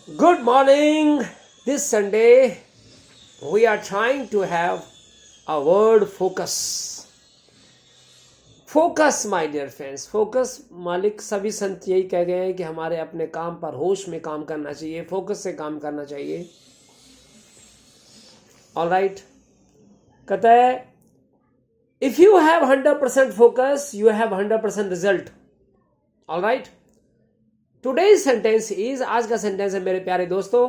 Good morning. This Sunday we are trying to have a word focus. Focus, my dear friends. Focus. मालिक सभी संत यही कह गए हैं कि हमारे अपने काम पर होश में काम करना चाहिए, फोकस से काम करना चाहिए. All right. कहता है if you have 100% focus, you have 100% result. All right. Today's sentence is, आज का सेंटेंस है मेरे प्यारे दोस्तों,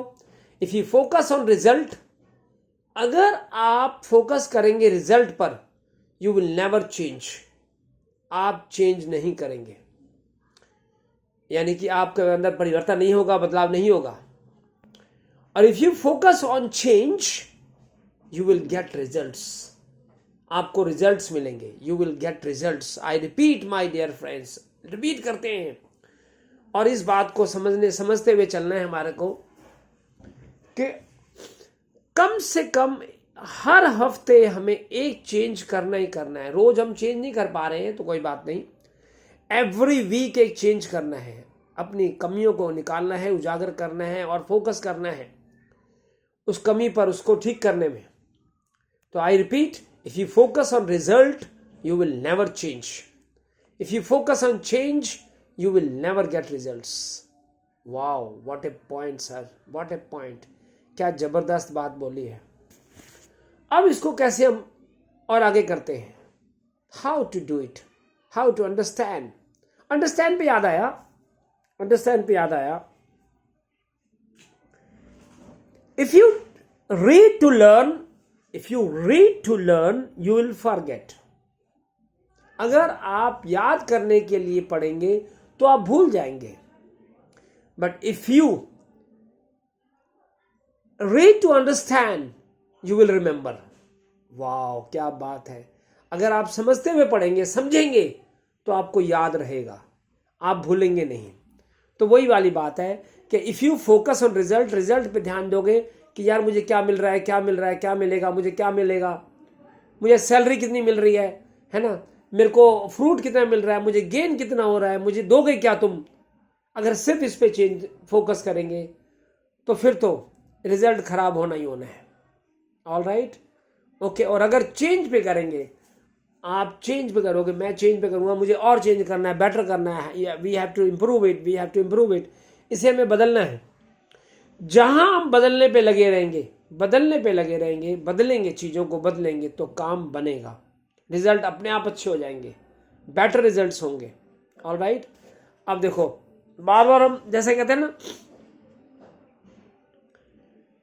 if you focus on result, अगर आप फोकस करेंगे रिजल्ट पर, यू विल नेवर चेंज, आप चेंज नहीं करेंगे. यानी कि आपके अंदर परिवर्तन नहीं होगा, बदलाव नहीं होगा. और if you focus on change, you will get results, आपको रिजल्ट्स मिलेंगे. You will get results. I repeat my dear friends, repeat करते हैं. और इस बात को समझते हुए चलना है हमारे को कि कम से कम हर हफ्ते हमें एक चेंज करना ही करना है. रोज हम चेंज नहीं कर पा रहे हैं तो कोई बात नहीं, एवरी वीक एक चेंज करना है. अपनी कमियों को निकालना है, उजागर करना है और फोकस करना है उस कमी पर, उसको ठीक करने में. तो I repeat, if you focus on result, you will never change. If you focus on change, you will never get results. Wow, what a point sir, what a point. क्या जबरदस्त बात बोली है. अब इसको कैसे हम और आगे करते हैं. How to do it, how to understand. Understand पे याद आया, understand पे याद आया. If you read to learn, if you read to learn, you will forget. अगर आप याद करने के लिए पढ़ेंगे तो आप भूल जाएंगे. But if you read to understand, you will remember. Wow, क्या बात है. अगर आप समझते हुए पढ़ेंगे, समझेंगे, तो आपको याद रहेगा, आप भूलेंगे नहीं. तो वही वाली बात है कि if you focus on result, result पे ध्यान दोगे कि यार मुझे क्या मिल रहा है, क्या मिल रहा है, क्या मिलेगा, मुझे क्या मिलेगा, मुझे सैलरी कितनी मिल रही है ना, मेरे को फ्रूट कितना मिल रहा है, मुझे गेन कितना हो रहा है, मुझे दोगे क्या तुम. अगर सिर्फ इस पे चेंज फोकस करेंगे तो फिर तो रिजल्ट खराब होना ही होना है. All right, okay. और अगर चेंज पे करेंगे, आप चेंज पे करोगे, मैं चेंज पे करूंगा, मुझे और चेंज करना है, बेटर करना है, we have to improve it, we have to improve it, इसे हमें बदलना है. जहां हम बदलने पे लगे रहेंगे, बदलने पे लगे रहेंगे, बदलेंगे, चीजों को बदलेंगे, तो काम बनेगा, रिजल्ट अपने आप अच्छे हो जाएंगे, बेटर रिजल्ट्स होंगे. All right. अब देखो, बार बार हम जैसे कहते हैं ना,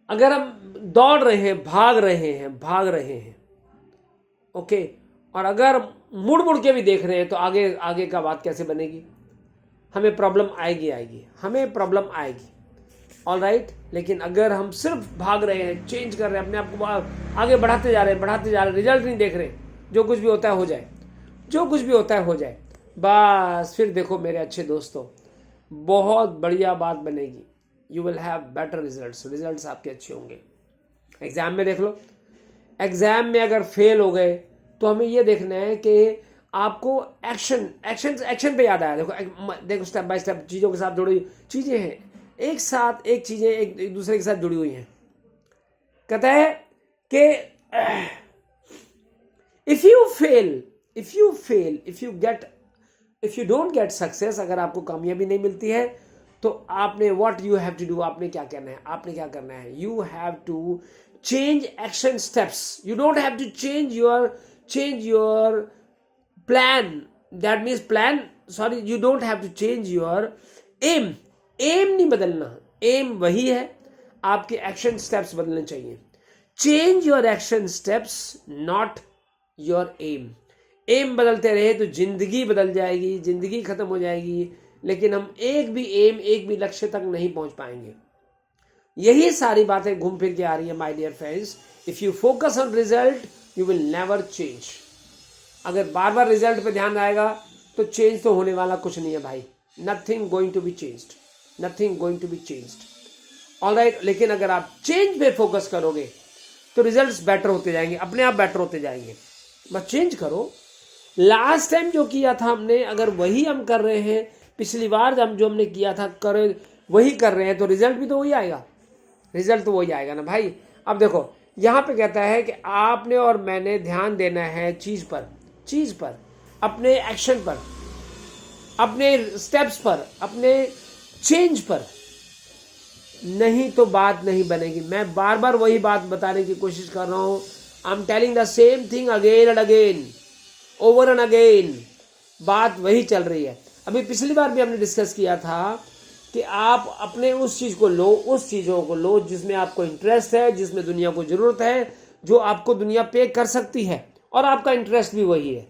अगर हम दौड़ रहे हैं, भाग रहे हैं, ओके, और अगर मुड़ मुड़ के भी देख रहे हैं, तो आगे आगे का बात कैसे बनेगी. हमें प्रॉब्लम आएगी, हमें प्रॉब्लम आएगी. All right. लेकिन अगर हम सिर्फ भाग रहे हैं, चेंज कर रहे हैं, अपने आप को आगे बढ़ाते जा रहे हैं, रिजल्ट नहीं देख रहे, जो कुछ भी होता है हो जाए, जो कुछ भी होता है हो जाए, बस फिर देखो मेरे अच्छे दोस्तों, बहुत बढ़िया बात बनेगी. You will have better results, results आपके अच्छे होंगे. एग्जाम में देख लो, एग्जाम में अगर फेल हो गए तो हमें ये देखना है कि आपको एक्शन पे याद आया. देखो स्टेप बाय स्टेप चीज़ों के साथ जुड़ी चीज़ें हैं, एक साथ एक चीज़ें एक दूसरे के साथ जुड़ी हुई हैं. कहता है कि if you don't get success, अगर आपको कामयाबी नहीं मिलती है, तो आपने what you have to do, आपने क्या करना है, you have to change action steps. You don't have to change your plan. That means you don't have to change your aim नहीं बदलना. aim वही है, आपके action steps बदलने चाहिए. change your action steps, not your aim बदलते रहे तो जिंदगी बदल जाएगी, जिंदगी खत्म हो जाएगी, लेकिन हम एक भी लक्ष्य तक नहीं पहुंच पाएंगे. यही सारी बातें घूम फिर के आ रही है my dear friends. If you focus on result, you will never change. अगर बार बार रिजल्ट पे ध्यान आएगा तो चेंज तो होने वाला कुछ नहीं है भाई. Nothing going to be changed. All right. लेकिन अगर आप चेंज पे फोकस करोगे तो रिजल्ट्स बेटर होते जाएंगे, अपने आप बेटर होते जाएंगे. बस चेंज करो. लास्ट टाइम जो किया था हमने, अगर वही हम कर रहे हैं, पिछली बार जो हमने किया था, वही कर रहे हैं तो रिजल्ट भी तो वही आएगा, रिजल्ट तो वही आएगा ना भाई। अब देखो यहाँ पे कहता है कि आपने और मैंने ध्यान देना है चीज़ पर, अपने एक्शन पर, अपने स्टेप्स पर, अपने चेंज पर, नहीं तो बात नहीं बनेगी। मैं बार बार वही बात बताने की कोशिश कर रहा हूँ। I am telling the same thing again and again, over and again, बात वही चल रही है। अभी पिछली बार भी हमने डिस्कस किया था कि आप अपने उस चीज़ को लो, उस चीज़ों को लो जिसमें आपको इंटरेस्ट है, जिसमें दुनिया को ज़रूरत है, जो आपको दुनिया पे कर सकती है, और आपका इंटरेस्ट भी वही है।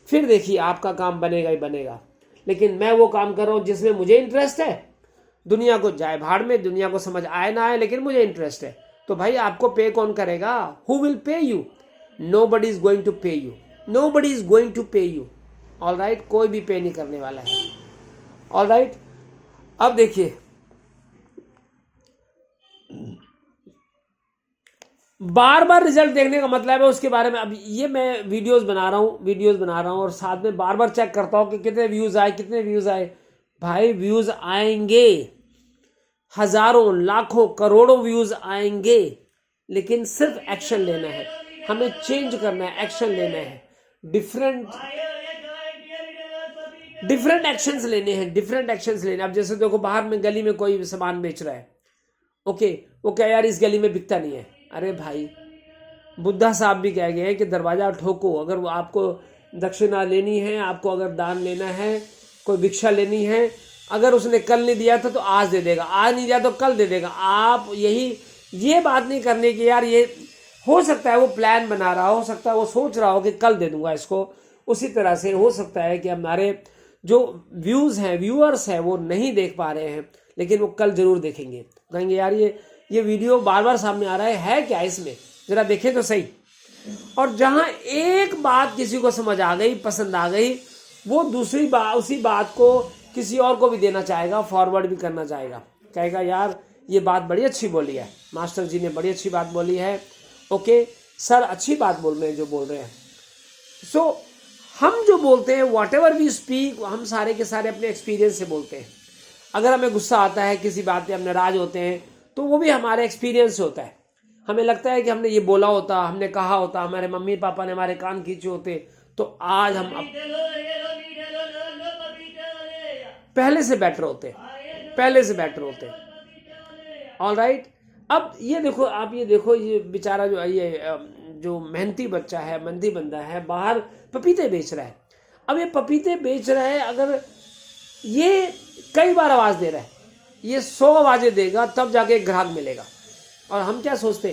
फिर देखिए आपका काम बनेगा ही बनेगा। लेकिन मैं वो काम कर रहा हूँ जिसमें मुझे इंटरेस्ट है, दुनिया को जाए भाड़ में, दुनिया को समझ आए ना आए, लेकिन मुझे इंटरेस्ट है। तो भाई आपको पे कौन करेगा? Who will pay you? Nobody is going to pay you, nobody is going to pay you. All right, कोई भी पे नहीं करने वाला है। ऑल राइट, अब देखिए बार बार रिजल्ट देखने का मतलब है उसके बारे में। अब ये मैं वीडियोस बना रहा हूँ और साथ में बार बार चेक करता हूँ कि कितने व्यूज आए। भाई व्यूज आएंगे, हजारों लाखों करोड़ों व्यूज आएंगे, लेकिन सिर्फ एक्शन लेना है, हमें चेंज करना है, एक्शन लेना है, डिफरेंट एक्शंस लेने हैं। अब जैसे देखो बाहर में गली में कोई सामान बेच रहा है, ओके, वो क्या यार इस गली में बिकता नहीं है। अरे भाई बुद्धा साहब भी कह गए कि दरवाजा ठोको, अगर आपको दक्षिणा लेनी है, आपको अगर दान लेना है, कोई भिक्षा लेनी है, अगर उसने कल नहीं दिया था तो आज दे देगा, आज नहीं दिया तो कल दे देगा। आप ये बात नहीं करने की यार, ये हो सकता है वो प्लान बना रहा हो सकता है वो सोच रहा हो कि कल दे दूंगा इसको। उसी तरह से हो सकता है कि हमारे जो व्यूअर्स हैं वो नहीं देख पा रहे हैं, लेकिन वो कल जरूर देखेंगे, कहेंगे यार ये वीडियो बार बार सामने आ रहा है क्या इसमें, जरा देखें तो सही। और जहां एक बात किसी को समझ आ गई, पसंद आ गई, वो दूसरी बात, उसी बात को किसी और को भी देना चाहेगा, फॉरवर्ड भी करना चाहेगा, कहेगा यार ये बात बड़ी अच्छी बोली है, मास्टर जी ने बड़ी अच्छी बात बोली है, ओके सर अच्छी बात बोल रहे हैं जो बोल रहे हैं। सो हम जो बोलते हैं, वॉट एवर वी स्पीक, हम सारे के सारे अपने एक्सपीरियंस से बोलते हैं। अगर हमें गुस्सा आता है किसी बात पे, हम नाराज होते हैं, तो वो भी हमारे एक्सपीरियंस से होता है। हमें लगता है कि हमने ये बोला होता, हमने कहा होता, हमारे मम्मी पापा ने हमारे कान खींचे होते, तो आज हम पहले से बेटर होते। ऑल राइट, अब ये देखो, आप ये देखो, ये बेचारा जो मेहनती बच्चा है, मंदी बंदा है, बाहर पपीते बेच रहा है। अब ये पपीते बेच रहा है, अगर ये कई बार आवाज दे रहा है, ये 100 आवाजें देगा तब जाके एक ग्राहक मिलेगा। और हम क्या सोचते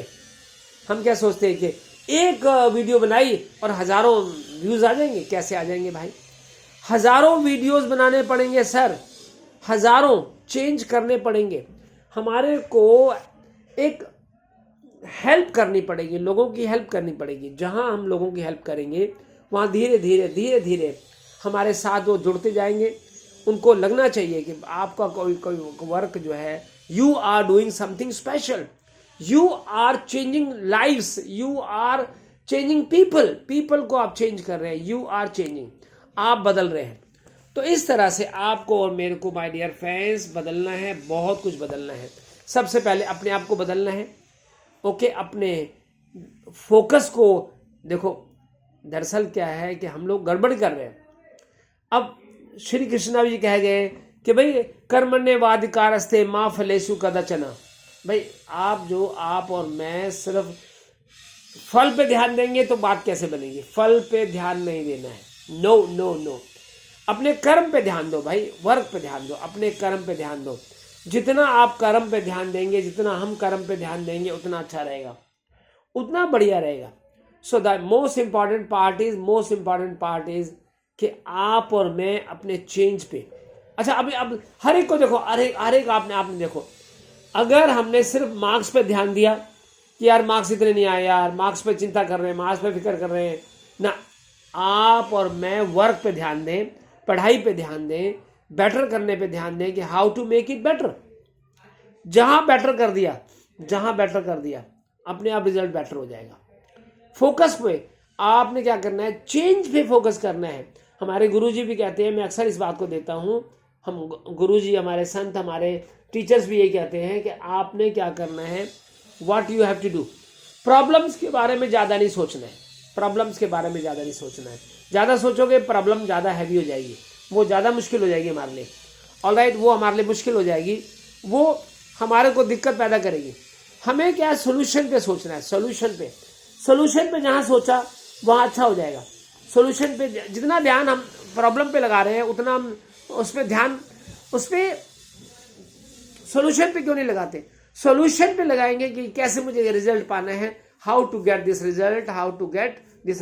हैं कि एक वीडियो बनाई और हजारों व्यूज आ जाएंगे। कैसे आ जाएंगे भाई? हजारों वीडियोस बनाने पड़ेंगे सर, हजारों चेंज करने पड़ेंगे। हमारे को एक हेल्प करनी पड़ेगी, लोगों की हेल्प करनी पड़ेगी। जहां हम लोगों की हेल्प करेंगे, वहां धीरे धीरे हमारे साथ वो जुड़ते जाएंगे। उनको लगना चाहिए कि आपका कोई वर्क जो है, you are doing something special, you are changing lives, you are changing people को आप चेंज कर रहे हैं, यू आर चेंजिंग, आप बदल रहे हैं। तो इस तरह से आपको और मेरे को माय डियर फ्रेंड्स बदलना है, बहुत कुछ बदलना है। सबसे पहले अपने आप को बदलना है, ओके, अपने फोकस को देखो। दरअसल क्या है कि हम लोग गड़बड़ कर रहे हैं। अब श्री कृष्णा जी कह गए कि भाई कर्मण्येवाधिकारस्ते मा फलेषु कदाचन। भाई आप और मैं सिर्फ फल पे ध्यान देंगे तो बात कैसे बनेगी? फल पे ध्यान नहीं देना है, नो। अपने कर्म पे ध्यान दो भाई, वर्क पे ध्यान दो, अपने कर्म पे ध्यान दो। जितना आप कर्म पे ध्यान देंगे, जितना हम कर्म पे ध्यान देंगे, उतना अच्छा रहेगा, उतना बढ़िया रहेगा। So the most important part is कि आप और मैं अपने चेंज पे। अच्छा, अब हर एक को देखो, हर एक आपने देखो, अगर हमने सिर्फ मार्क्स पे ध्यान दिया कि यार मार्क्स इतने नहीं आए, यार मार्क्स पे चिंता कर रहे हैं, मार्क्स पे फिक्र कर रहे हैं ना, आप और मैं वर्क पे ध्यान दें, पढ़ाई पे ध्यान दें, बेटर करने पे ध्यान दें कि how to make it better. जहां बेटर कर दिया अपने आप रिजल्ट बेटर हो जाएगा। फोकस पे आपने क्या करना है, चेंज पे फोकस करना है। हमारे गुरुजी भी कहते हैं, मैं अक्सर इस बात को देता हूं हम गुरुजी, हमारे संत, हमारे टीचर्स भी यही कहते हैं कि आपने क्या करना है, what you have to do. Problems के बारे में ज़्यादा नहीं सोचना है, प्रॉब्लम्स के बारे में ज़्यादा नहीं सोचना है। ज़्यादा सोचोगे प्रॉब्लम ज़्यादा हैवी हो जाएगी, वो ज़्यादा मुश्किल हो जाएगी हमारे लिए। ऑलराइट, वो हमारे लिए मुश्किल हो जाएगी, वो हमारे को दिक्कत पैदा करेगी। हमें क्या सोल्यूशन पे सोचना है, सोल्यूशन पे जहाँ सोचा वहाँ अच्छा हो जाएगा। सोल्यूशन पे जितना ध्यान हम प्रॉब्लम पे लगा रहे हैं उतना हम उस पर ध्यान, उस पर सोल्यूशन पे क्यों नहीं लगाते। सोल्यूशन पे लगाएंगे कि कैसे मुझे रिजल्ट पाना है, how to get this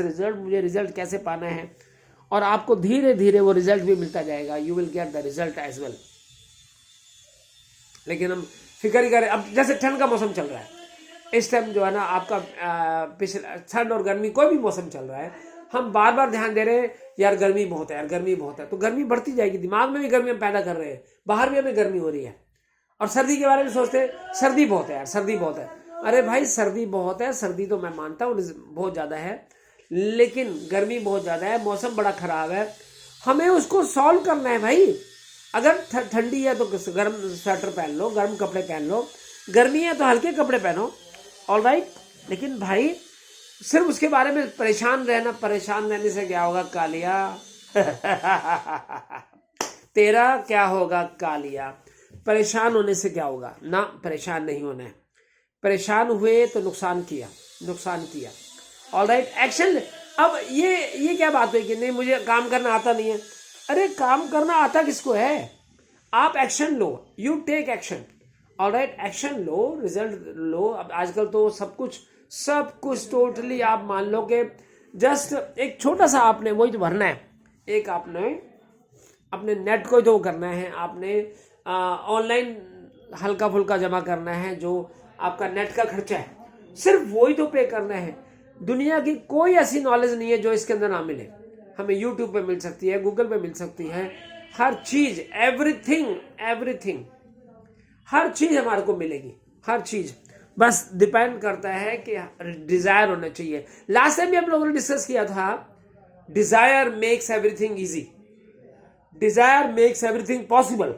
result, मुझे रिजल्ट कैसे पाना है, और आपको धीरे धीरे वो रिजल्ट भी मिलता जाएगा। You will get the result as well. लेकिन हम फिक्र ही करें। अब जैसे ठंड का मौसम चल रहा है इस टाइम, जो है ना आपका पिछले ठंड और गर्मी कोई भी मौसम चल रहा है, हम बार बार ध्यान दे रहे हैं यार गर्मी बहुत है, यार गर्मी बहुत है, तो गर्मी बढ़ती जाएगी। दिमाग में भी गर्मी हम पैदा कर रहे हैं, बाहर भी हमें गर्मी हो रही है। और सर्दी के बारे में सोचते हैं सर्दी बहुत है यार, सर्दी बहुत है। अरे भाई सर्दी बहुत है, सर्दी तो मैं मानता हूँ बहुत ज़्यादा है, लेकिन गर्मी बहुत ज़्यादा है, मौसम बड़ा ख़राब है, हमें उसको सॉल्व करना है भाई। अगर ठंडी है तो गर्म स्वेटर पहन लो, गर्म कपड़े पहन लो, गर्मी है तो हल्के कपड़े पहनो, ऑलराइट। लेकिन भाई सिर्फ उसके बारे में परेशान रहने से क्या होगा कालिया तेरा क्या होगा कालिया। परेशान होने से क्या होगा ना, परेशान नहीं होना है। परेशान हुए तो नुकसान किया। Alright, action. अब ये क्या बात है कि नहीं मुझे काम करना आता नहीं है। अरे काम करना आता किसको है, आप एक्शन लो, you take action. All right, action लो, रिजल्ट लो। अब आजकल तो सब कुछ टोटली आप मान लो कि जस्ट एक छोटा सा आपने वही तो भरना है, एक आपने अपने नेट को तो करना है, आपने ऑनलाइन हल्का फुल्का जमा करना है, जो आपका नेट का खर्चा है सिर्फ वही तो पे करना है। दुनिया की कोई ऐसी नॉलेज नहीं है जो इसके अंदर ना मिले। हमें यूट्यूब पे मिल सकती है, गूगल पे मिल सकती है, हर चीज, एवरीथिंग हर चीज हमारे को मिलेगी, हर चीज। बस डिपेंड करता है कि डिजायर होना चाहिए। लास्ट टाइम भी हम लोगों ने डिस्कस किया था, desire makes everything easy, desire makes everything possible,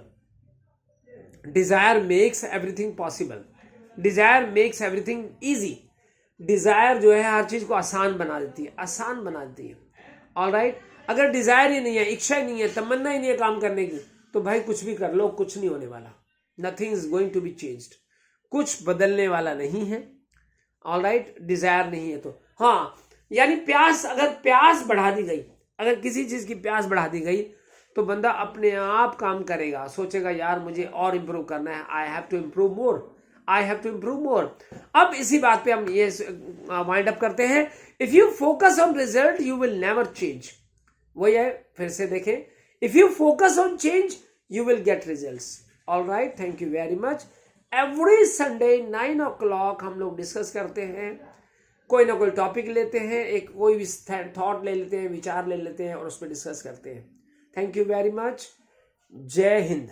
desire makes everything possible, desire makes everything easy. Desire जो है हर चीज को आसान बना देती है, ऑलराइट। अगर डिजायर ही नहीं है, इच्छा ही नहीं है, तमन्ना ही नहीं है काम करने की, तो भाई कुछ भी कर लो, कुछ नहीं होने वाला। Nothing is going to be changed, कुछ बदलने वाला नहीं है। ऑलराइट, डिजायर नहीं है तो हाँ, यानी प्यास, अगर प्यास बढ़ा दी गई, अगर किसी चीज की प्यास बढ़ा दी गई तो बंदा अपने आप काम करेगा, सोचेगा यार मुझे और इंप्रूव करना है, आई हैव टू इंप्रूव मोर। अब इसी बात पे हम ये वाइंड अप करते हैं। If you focus on result you will never change. वही है, फिर से देखें, if you focus on change you will get results. Alright, thank you very much. Every Sunday 9 o'clock हम लोग डिस्कस करते हैं, कोई ना कोई टॉपिक लेते हैं, एक कोई भी थॉट ले लेते हैं, विचार ले लेते हैं और उस पर डिस्कस करते हैं। Thank you very much. जय हिंद।